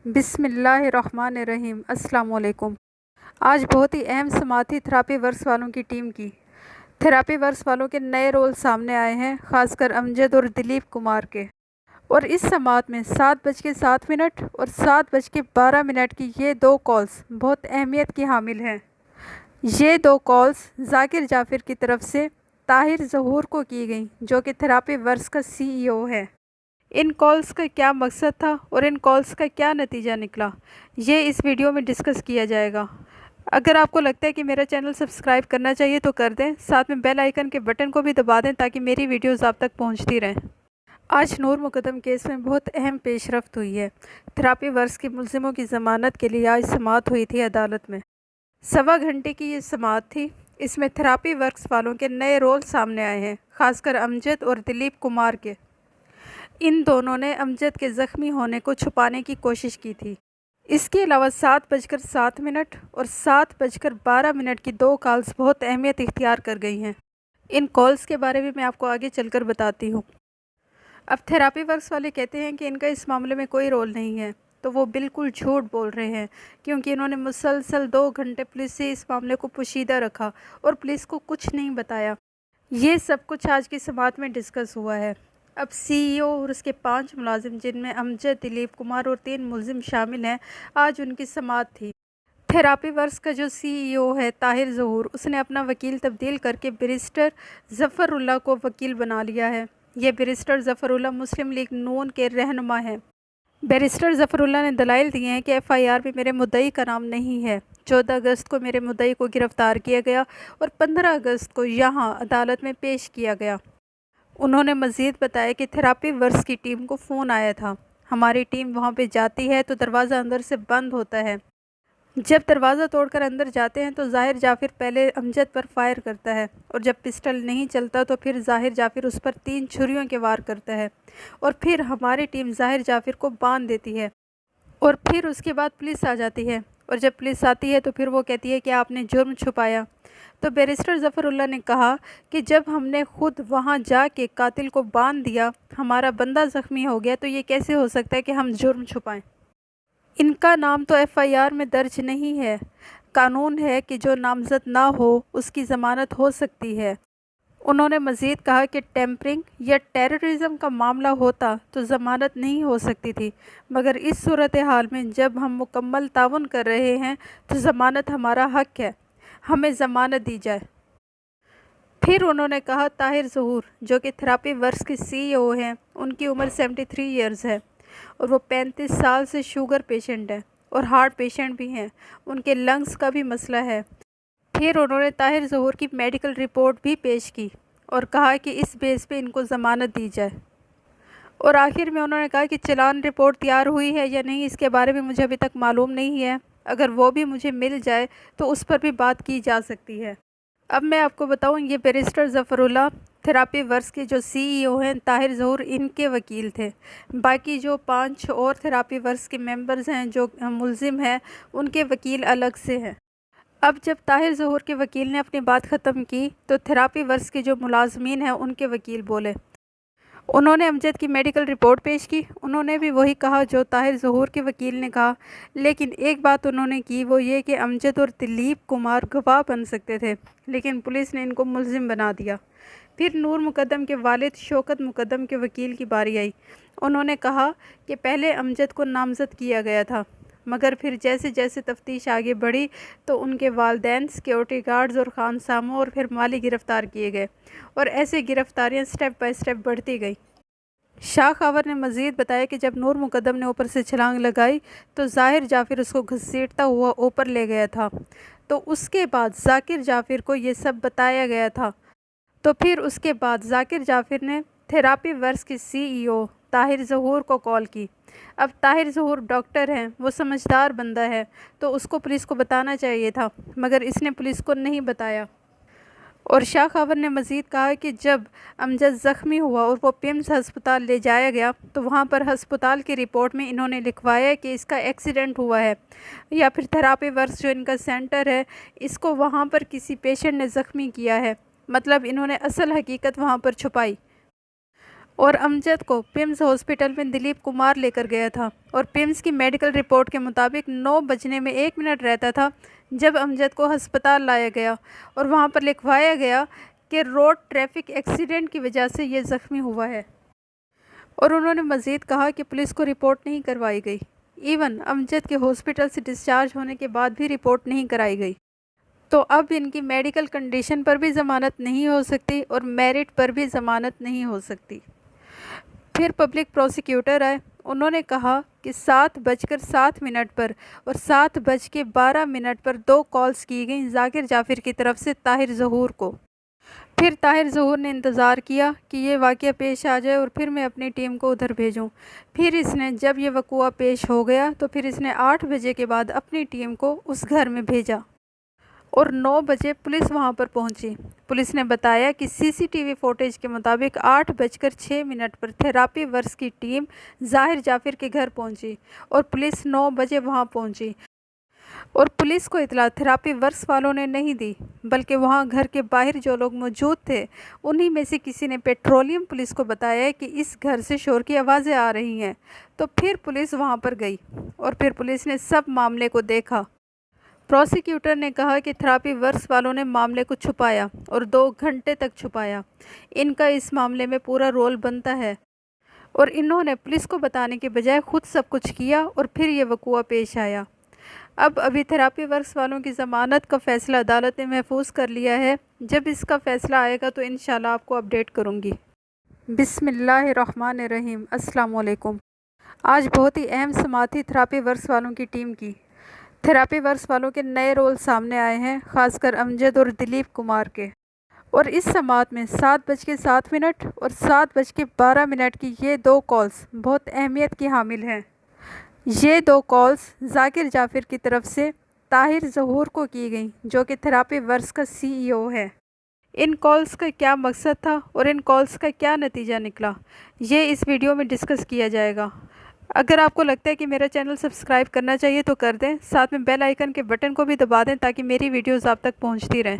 बिस्मिल्लाहिर्रहमानिर्रहीम। अस्सलाम वालेकुम। आज बहुत ही अहम समाअत थी थेरापी वर्क्स वालों की टीम की। थेरापी वर्क्स वालों के नए रोल सामने आए हैं, खासकर अमजद और दिलीप कुमार के। और इस समाअत में 7:07 और 7:12 की ये दो कॉल्स बहुत अहमियत की हामिल हैं। ये दो कॉल्स जाकिर जाफिर की तरफ से ताहिर ज़हूर को की गई, जो कि थेरापी वर्क्स का CEO है। इन कॉल्स का क्या मकसद था और इन कॉल्स का क्या नतीजा निकला, ये इस वीडियो में डिस्कस किया जाएगा। अगर आपको लगता है कि मेरा चैनल सब्सक्राइब करना चाहिए तो कर दें, साथ में बेल आइकन के बटन को भी दबा दें ताकि मेरी वीडियोस आप तक पहुंचती रहें। आज नूर मुकदम केस में बहुत अहम पेशरफ्त हुई है। थेरापी वर्क्स के मुलजिमों की ज़मानत के लिए आज समाअत हुई थी अदालत में। 1.25 घंटे की ये समाअत थी। इसमें थेरापी वर्क्स वालों के नए रोल सामने आए हैं, खासकर अमजद और दिलीप कुमार के। इन दोनों ने अमजद के ज़ख्मी होने को छुपाने की कोशिश की थी। इसके अलावा 7:07 और 7:12 की दो कॉल्स बहुत अहमियत इख्तियार कर गई हैं। इन कॉल्स के बारे में मैं आपको आगे चलकर बताती हूँ। अब थेरापी वर्क्स वाले कहते हैं कि इनका इस मामले में कोई रोल नहीं है, तो वो बिल्कुल झूठ बोल रहे हैं, क्योंकि इन्होंने मुसलसल 2 घंटे पुलिस से इस मामले को पोशीदा रखा और पुलिस को कुछ नहीं बताया। ये सब कुछ आज की समाअत में डिस्कस हुआ है। अब CEO और उसके 5 मुलाजिम, जिनमें अमजद, दिलीप कुमार और 3 मुलजिम शामिल हैं, आज उनकी समाअत थी। थेरापी वर्क्स का जो CEO है ताहिर ज़हूर, उसने अपना वकील तब्दील करके बैरिस्टर ज़फ़रुल्लाह को वकील बना लिया है। ये बैरिस्टर ज़फ़रुल्लाह मुस्लिम लीग नून के रहनुमा हैं। बैरिस्टर ज़फ़रुल्लाह ने दलाइल दिए हैं कि FIR में मेरे मुद्दई का नाम नहीं है। 14 अगस्त को मेरे मुद्दई को गिरफ़्तार किया गया और 15 अगस्त को यहाँ अदालत में पेश किया गया। उन्होंने मज़ीद बताया कि थेरापी वर्क्स की टीम को फ़ोन आया था। हमारी टीम वहाँ पे जाती है तो दरवाज़ा अंदर से बंद होता है। जब दरवाज़ा तोड़कर अंदर जाते हैं तो ज़ाहिर जाफिर पहले अमजद पर फायर करता है, और जब पिस्टल नहीं चलता तो फिर ज़ाहिर जाफिर उस पर 3 छुरियों के वार करता है। और फिर हमारी टीम ज़ाहिर जाफिर को बांध देती है। और फिर उसके बाद पुलिस आ जाती है, और जब पुलिस आती है तो फिर वो कहती है कि आपने जुर्म छुपाया। तो बैरिस्टर ज़फ़रुल्लाह ने कहा कि जब हमने खुद वहाँ जाके कातिल को बांध दिया, हमारा बंदा ज़ख्मी हो गया, तो ये कैसे हो सकता है कि हम जुर्म छुपाएं। इनका नाम तो FIR में दर्ज नहीं है। कानून है कि जो नामज़द ना हो उसकी ज़मानत हो सकती है। उन्होंने मज़ीद कहा कि टेम्परिंग या टेररिज्म का मामला होता तो ज़मानत नहीं हो सकती थी, मगर इस सूरत हाल में जब हम मुकम्मल ताउन कर रहे हैं तो ज़मानत हमारा हक़ है, हमें ज़मानत दी जाए। फिर उन्होंने कहा ताहिर ज़हूर, जो कि थेरापी वर्क्स के CEO हैं, उनकी उम्र 73 ईयर्स है और वो 35 साल से शुगर पेशेंट है और हार्ट पेशेंट भी हैं। उनके लंग्स का भी मसला है। फिर उन्होंने ताहिर ज़हूर की मेडिकल रिपोर्ट भी पेश की और कहा कि इस बेस पे इनको ज़मानत दी जाए। और आखिर में उन्होंने कहा कि चालान रिपोर्ट तैयार हुई है या नहीं, इसके बारे में मुझे अभी तक मालूम नहीं है। अगर वो भी मुझे मिल जाए तो उस पर भी बात की जा सकती है। अब मैं आपको बताऊं, ये बैरिस्टर ज़फ़रुल्लाह थेरापी वर्क्स के जो CEO हैं ताहिर ज़हूर, इनके वकील थे। बाकी जो 5 और थेरापी वर्क्स के मेंबर्स हैं जो मुलजिम हैं, उनके वकील अलग से हैं। अब जब ताहिर ज़हूर के वकील ने अपनी बात ख़त्म की तो थेरापी वर्क्स के जो मुलाजमीन हैं उनके वकील बोले। उन्होंने अमजद की मेडिकल रिपोर्ट पेश की। उन्होंने भी वही कहा जो ताहिर ज़हूर के वकील ने कहा, लेकिन एक बात उन्होंने की, वो ये कि अमजद और दिलीप कुमार गवाह बन सकते थे, लेकिन पुलिस ने इनको मुलजिम बना दिया। फिर नूर मुकदम के वालिद शौकत मुकदम के वकील की बारी आई। उन्होंने कहा कि पहले अमजद को नामज़द किया गया था, मगर फिर जैसे जैसे तफ्तीश आगे बढ़ी तो उनके वालिदैन, सिक्योरिटी गार्ड्स और खानसामों और फिर माली गिरफ़्तार किए गए, और ऐसे गिरफ़्तारियाँ स्टेप बाय स्टेप बढ़ती गई। शाह खावर ने मज़ीद बताया कि जब नूर मुकदम ने ऊपर से छलांग लगाई तो ज़ाहिर जाफिर उसको घसीटता हुआ ऊपर ले गया था। तो उसके बाद जाकिर जाफिर को ये सब बताया गया था। तो फिर उसके बाद जाकिर जाफिर ने थेरापी वर्क्स के CEO ताहिर ज़हूर को कॉल की। अब ताहिर ज़हूर डॉक्टर हैं, वो समझदार बंदा है, तो उसको पुलिस को बताना चाहिए था, मगर इसने पुलिस को नहीं बताया। और शाह खावर ने मज़ीद कहा कि जब अमजद ज़ख्मी हुआ और वो पिम्स हस्पताल ले जाया गया तो वहाँ पर हस्पताल की रिपोर्ट में इन्होंने लिखवाया कि इसका एक्सीडेंट हुआ है, या फिर थेरापी वर्क्स जो इनका सेंटर है, इसको वहाँ पर किसी पेशेंट ने ज़ख्मी किया है। मतलब इन्होंने असल हकीकत वहाँ पर छुपाई। اور امجد کو پیمز ہاسپٹل میں دلیپ کمار لے کر گیا تھا اور پیمز کی میڈیکل رپورٹ کے مطابق 9 بجنے میں 1 منٹ رہتا تھا جب امجد کو ہسپتال لایا گیا اور وہاں پر لکھوایا گیا کہ روڈ ٹریفک ایکسیڈنٹ کی وجہ سے یہ زخمی ہوا ہے۔ اور انہوں نے مزید کہا کہ پولیس کو رپورٹ نہیں کروائی گئی، ایون امجد کے ہاسپٹل سے ڈسچارج ہونے کے بعد بھی رپورٹ نہیں کرائی گئی۔ تو اب ان کی میڈیکل کنڈیشن پر بھی ضمانت نہیں ہو سکتی اور میرٹ پر بھی ضمانت نہیں ہو سکتی۔ پھر پبلک پروسیکیوٹر آئے، انہوں نے کہا کہ 7:07 پر اور 7:12 پر 2 کالز کی گئیں ذاکر جعفر کی طرف سے طاہر ظہور کو۔ پھر طاہر ظہور نے انتظار کیا کہ یہ واقعہ پیش آ جائے اور پھر میں اپنی ٹیم کو ادھر بھیجوں۔ پھر اس نے جب یہ وقوعہ پیش ہو گیا تو پھر اس نے 8 بجے کے بعد اپنی ٹیم کو اس گھر میں بھیجا اور 9 بجے پولیس وہاں پر پہنچی۔ پولیس نے بتایا کہ سی سی ٹی وی فوٹیج کے مطابق 8:06 پر تھراپی ورس کی ٹیم ظاہر جعفر کے گھر پہنچی اور پولیس 9 بجے وہاں پہنچی اور پولیس کو اطلاع تھراپی ورس والوں نے نہیں دی، بلکہ وہاں گھر کے باہر جو لوگ موجود تھے انہی میں سے کسی نے پیٹرولیم پولیس کو بتایا کہ اس گھر سے شور کی آوازیں آ رہی ہیں۔ تو پھر پولیس وہاں پر گئی اور پھر پولیس نے سب معاملے کو دیکھا۔ پروسیکیوٹر نے کہا کہ تھراپی ورس والوں نے معاملے کو چھپایا اور 2 گھنٹے تک چھپایا۔ ان کا اس معاملے میں پورا رول بنتا ہے اور انہوں نے پولیس کو بتانے کے بجائے خود سب کچھ کیا اور پھر یہ وقوعہ پیش آیا۔ اب ابھی تھراپی ورس والوں کی ضمانت کا فیصلہ عدالت نے محفوظ کر لیا ہے۔ جب اس کا فیصلہ آئے گا تو انشاءاللہ آپ کو اپڈیٹ کروں گی۔ بسم اللہ الرحمن الرحیم۔ السلام علیکم۔ آج بہت ہی اہم سماعت تھراپی ورس والوں کی ٹیم کی۔ تھراپی ورس والوں کے نئے رول سامنے آئے ہیں، خاص کر امجد اور دلیپ کمار کے، اور اس سماعت میں 7:07 اور 7:12 کی یہ 2 کالز بہت اہمیت کی حامل ہیں۔ یہ 2 کالز ذاکر جعفر کی طرف سے طاہر ظہور کو کی گئیں جو کہ تھراپی ورس کا CEO ہے۔ ان کالز کا کیا مقصد تھا اور ان کالز کا کیا نتیجہ نکلا، یہ اس ویڈیو میں ڈسکس کیا جائے گا۔ اگر آپ کو لگتا ہے کہ میرا چینل سبسکرائب کرنا چاہیے تو کر دیں، ساتھ میں بیل آئیکن کے بٹن کو بھی دبا دیں تاکہ میری ویڈیوز آپ تک پہنچتی رہیں۔